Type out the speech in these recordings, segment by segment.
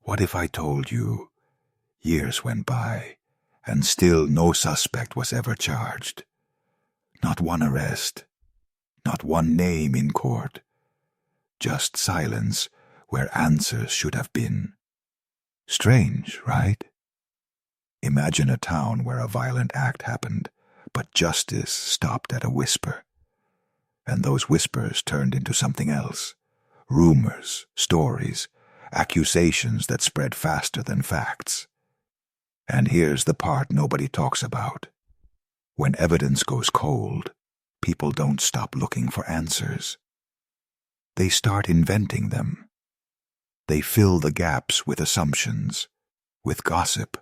What if I told you years went by and still no suspect was ever charged? Not one arrest, not one name in court, just silence where answers should have been. Strange, right? Imagine a town where a violent act happened, but justice stopped at a whisper. And those whispers turned into something else. Rumors, stories, accusations that spread faster than facts. And here's the part nobody talks about. When evidence goes cold, people don't stop looking for answers. They start inventing them. They fill the gaps with assumptions, with gossip,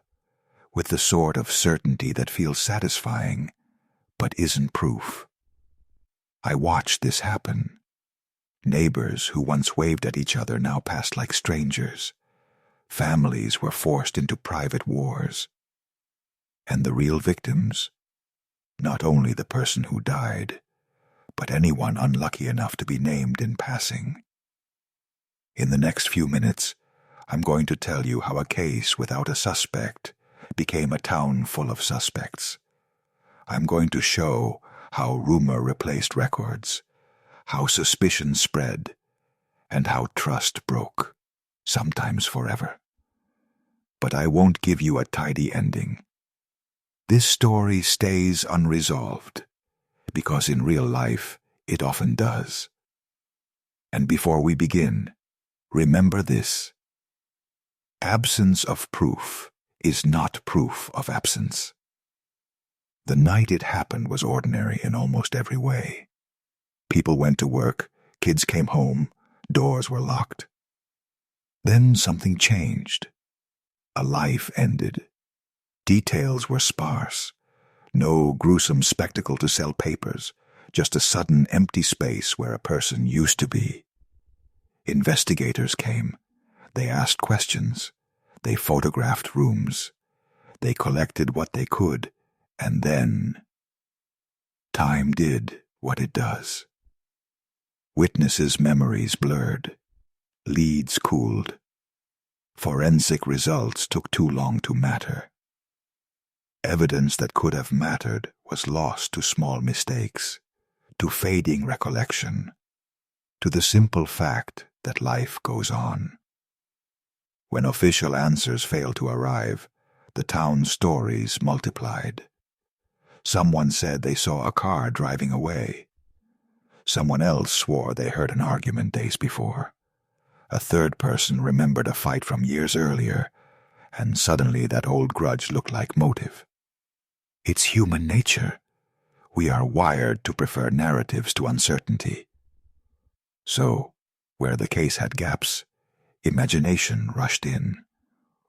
with the sort of certainty that feels satisfying, but isn't proof. I watched this happen. Neighbors who once waved at each other now passed like strangers. Families were forced into private wars. And the real victims? Not only the person who died, but anyone unlucky enough to be named in passing. In the next few minutes, I'm going to tell you how a case without a suspect became a town full of suspects. I'm going to show how rumor replaced records, how suspicion spread, and how trust broke, sometimes forever. But I won't give you a tidy ending. This story stays unresolved, because in real life it often does. And before we begin, remember this. Absence of proof is not proof of absence. The night it happened was ordinary in almost every way. People went to work, kids came home, doors were locked. Then something changed. A life ended. Details were sparse. No gruesome spectacle to sell papers, just a sudden empty space where a person used to be. Investigators came. They asked questions. They photographed rooms. They collected what they could, and then time did what it does. Witnesses' memories blurred. Leads cooled. Forensic results took too long to matter. Evidence that could have mattered was lost to small mistakes, to fading recollection, to the simple fact that life goes on. When official answers failed to arrive, the town's stories multiplied. Someone said they saw a car driving away. Someone else swore they heard an argument days before. A third person remembered a fight from years earlier, and suddenly that old grudge looked like motive. It's human nature. We are wired to prefer narratives to uncertainty. So, where the case had gaps, imagination rushed in.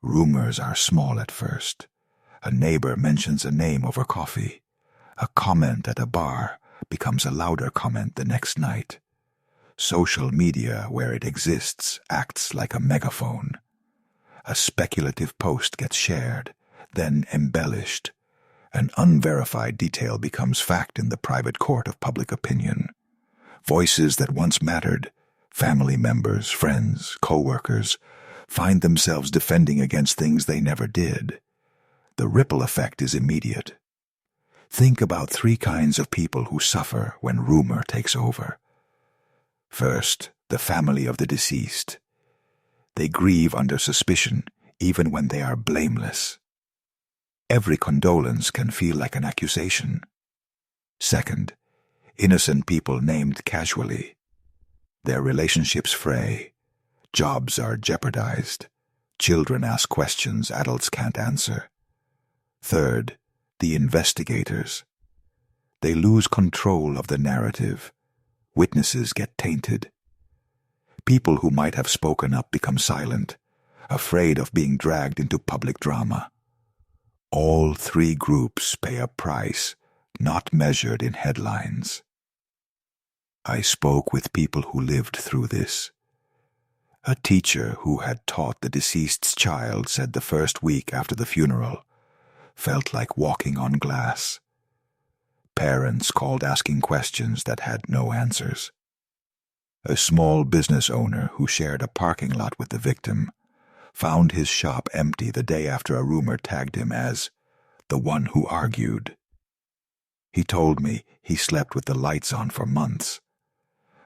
Rumors are small at first. A neighbor mentions a name over coffee. A comment at a bar becomes a louder comment the next night. Social media, where it exists, acts like a megaphone. A speculative post gets shared, then embellished. An unverified detail becomes fact in the private court of public opinion. Voices that once mattered, family members, friends, co-workers, find themselves defending against things they never did. The ripple effect is immediate. Think about 3 kinds of people who suffer when rumor takes over. First, the family of the deceased. They grieve under suspicion, even when they are blameless. Every condolence can feel like an accusation. Second, innocent people named casually. Their relationships fray. Jobs are jeopardized. Children ask questions adults can't answer. Third, the investigators. They lose control of the narrative. Witnesses get tainted. People who might have spoken up become silent, afraid of being dragged into public drama. All 3 groups pay a price not measured in headlines. I spoke with people who lived through this. A teacher who had taught the deceased's child said the first week after the funeral felt like walking on glass. Parents called asking questions that had no answers. A small business owner who shared a parking lot with the victim found his shop empty the day after a rumor tagged him as the one who argued. He told me he slept with the lights on for months.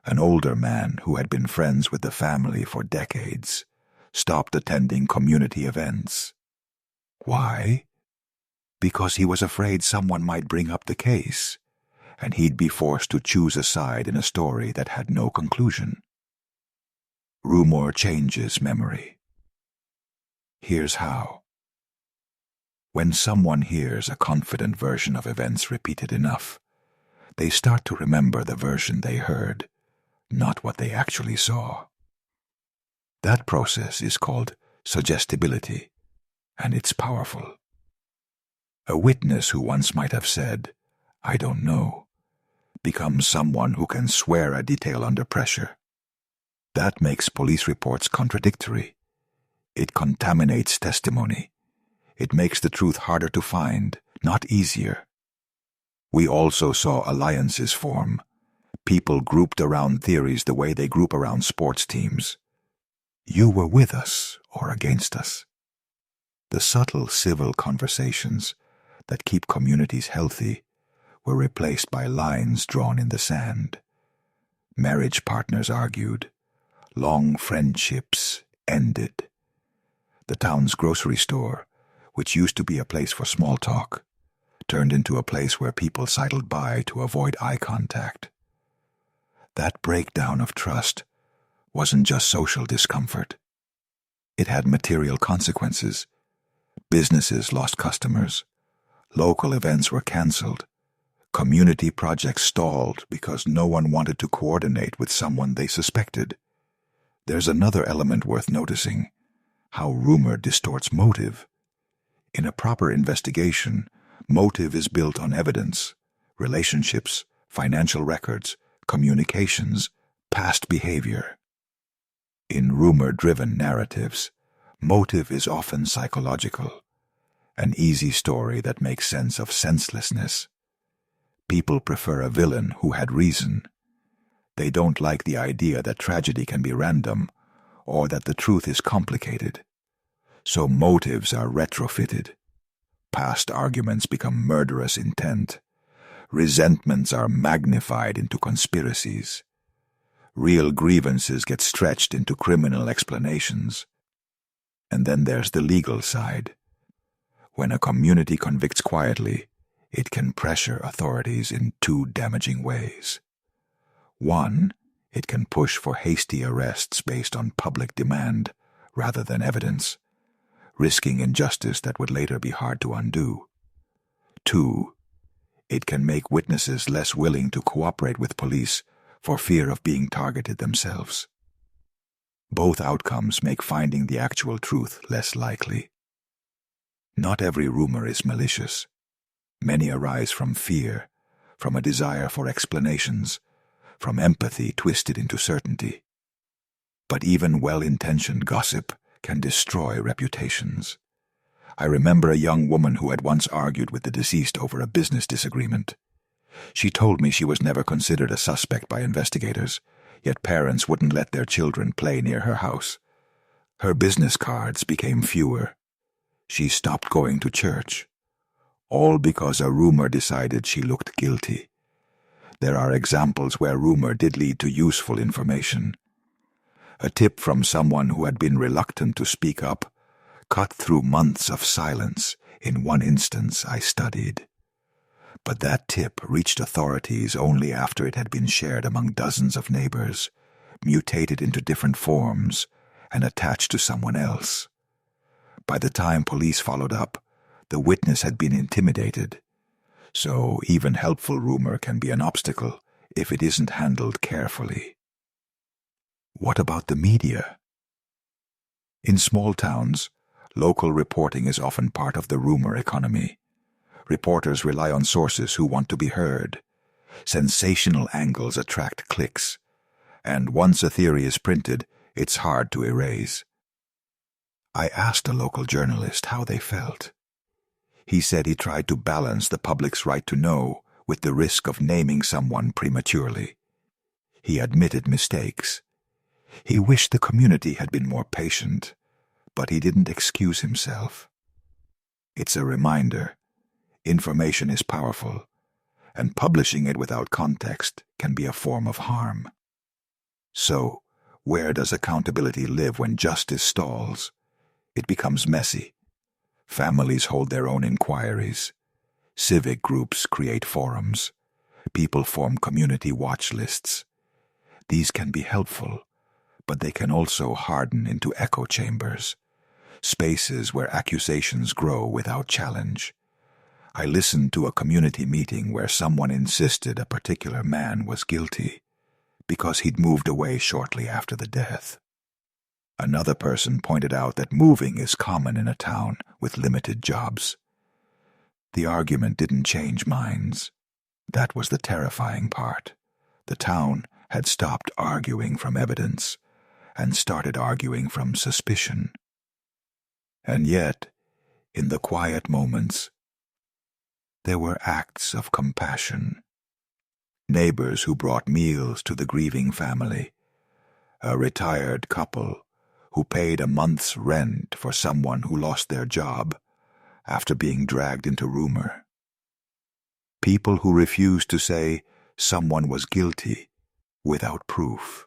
An older man who had been friends with the family for decades stopped attending community events. Why? Because he was afraid someone might bring up the case, and he'd be forced to choose a side in a story that had no conclusion. Rumor changes memory. Here's how. When someone hears a confident version of events repeated enough, they start to remember the version they heard, not what they actually saw. That process is called suggestibility, and it's powerful. A witness who once might have said, "I don't know," becomes someone who can swear a detail under pressure. That makes police reports contradictory. It contaminates testimony. It makes the truth harder to find, not easier. We also saw alliances form. People grouped around theories the way they group around sports teams. You were with us or against us. The subtle civil conversations that keep communities healthy were replaced by lines drawn in the sand. Marriage partners argued. Long friendships ended. The town's grocery store, which used to be a place for small talk, turned into a place where people sidled by to avoid eye contact. That breakdown of trust wasn't just social discomfort. It had material consequences. Businesses lost customers. Local events were canceled. Community projects stalled because no one wanted to coordinate with someone they suspected. There's another element worth noticing: how rumor distorts motive. In a proper investigation, motive is built on evidence, relationships, financial records, communications, past behavior. In rumor-driven narratives, motive is often psychological, an easy story that makes sense of senselessness. People prefer a villain who had reason. They don't like the idea that tragedy can be random or that the truth is complicated. So motives are retrofitted. Past arguments become murderous intent. Resentments are magnified into conspiracies. Real grievances get stretched into criminal explanations. And then there's the legal side. When a community convicts quietly, it can pressure authorities in two damaging ways. One, it can push for hasty arrests based on public demand rather than evidence, risking injustice that would later be hard to undo. Two, it can make witnesses less willing to cooperate with police for fear of being targeted themselves. Both outcomes make finding the actual truth less likely. Not every rumor is malicious. Many arise from fear, from a desire for explanations, from empathy twisted into certainty. But even well-intentioned gossip can destroy reputations. I remember a young woman who had once argued with the deceased over a business disagreement. She told me she was never considered a suspect by investigators, yet parents wouldn't let their children play near her house. Her business cards became fewer. She stopped going to church. All because a rumor decided she looked guilty. There are examples where rumor did lead to useful information. A tip from someone who had been reluctant to speak up cut through months of silence in one instance I studied. But that tip reached authorities only after it had been shared among dozens of neighbors, mutated into different forms, and attached to someone else. By the time police followed up, the witness had been intimidated. So even helpful rumor can be an obstacle if it isn't handled carefully. What about the media? In small towns, local reporting is often part of the rumor economy. Reporters rely on sources who want to be heard. Sensational angles attract clicks, and once a theory is printed, it's hard to erase. I asked a local journalist how they felt. He said he tried to balance the public's right to know with the risk of naming someone prematurely. He admitted mistakes. He wished the community had been more patient, But he didn't excuse himself. It's a reminder. Information is powerful, and publishing it without context can be a form of harm. So, where does accountability live when justice stalls? It becomes messy. Families hold their own inquiries. Civic groups create forums. People form community watch lists. These can be helpful, but they can also harden into echo chambers, spaces where accusations grow without challenge. I listened to a community meeting where someone insisted a particular man was guilty because he'd moved away shortly after the death. Another person pointed out that moving is common in a town with limited jobs. The argument didn't change minds. That was the terrifying part. The town had stopped arguing from evidence and started arguing from suspicion. And yet, in the quiet moments, there were acts of compassion. Neighbors who brought meals to the grieving family, a retired couple who paid a month's rent for someone who lost their job after being dragged into rumor. People who refused to say someone was guilty without proof.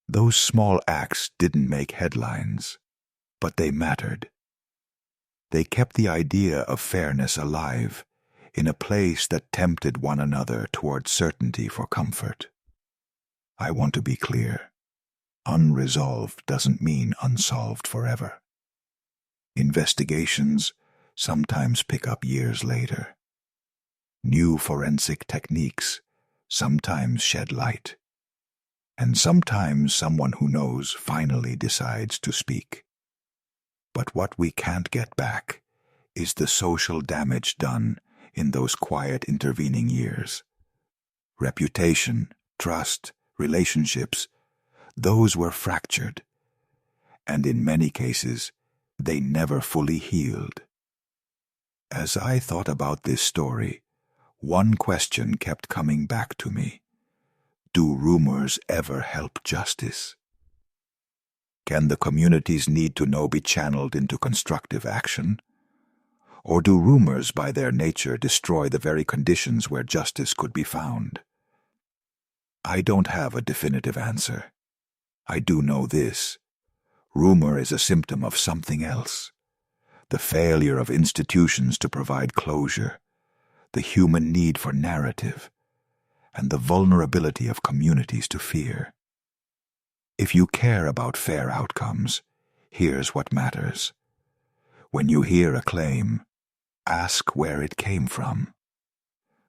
Those small acts didn't make headlines, but they mattered. They kept the idea of fairness alive in a place that tempted one another toward certainty for comfort. I want to be clear. Unresolved doesn't mean unsolved forever. Investigations sometimes pick up years later. New forensic techniques sometimes shed light. And sometimes someone who knows finally decides to speak. But what we can't get back is the social damage done in those quiet intervening years. Reputation, trust, relationships, those were fractured, and in many cases, they never fully healed. As I thought about this story, one question kept coming back to me. Do rumors ever help justice? Can the community's need to know be channeled into constructive action? Or do rumors by their nature destroy the very conditions where justice could be found? I don't have a definitive answer. I do know this. Rumor is a symptom of something else. The failure of institutions to provide closure, the human need for narrative, and the vulnerability of communities to fear. If you care about fair outcomes, here's what matters. When you hear a claim, ask where it came from.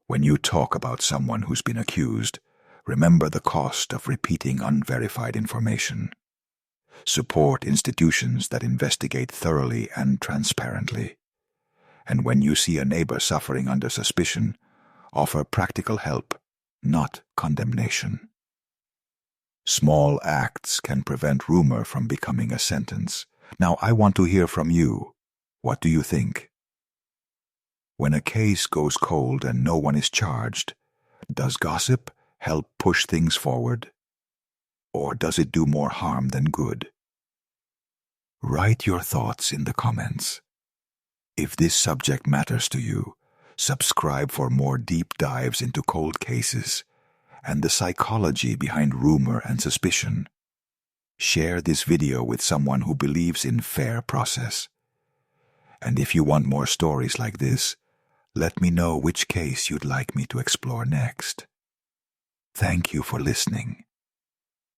When you talk about someone who's been accused, remember the cost of repeating unverified information. Support institutions that investigate thoroughly and transparently. And when you see a neighbor suffering under suspicion, offer practical help, not condemnation. Small acts can prevent rumor from becoming a sentence. Now I want to hear from you. What do you think? When a case goes cold and no one is charged, does gossip help push things forward? Or does it do more harm than good? Write your thoughts in the comments. If this subject matters to you, subscribe for more deep dives into cold cases and the psychology behind rumor and suspicion. Share this video with someone who believes in fair process. And if you want more stories like this, let me know which case you'd like me to explore next. Thank you for listening.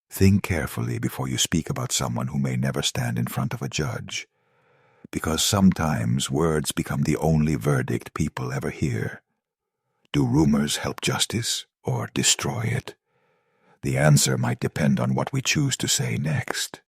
Think carefully before you speak about someone who may never stand in front of a judge, because sometimes words become the only verdict people ever hear. Do rumors help justice or destroy it? The answer might depend on what we choose to say next.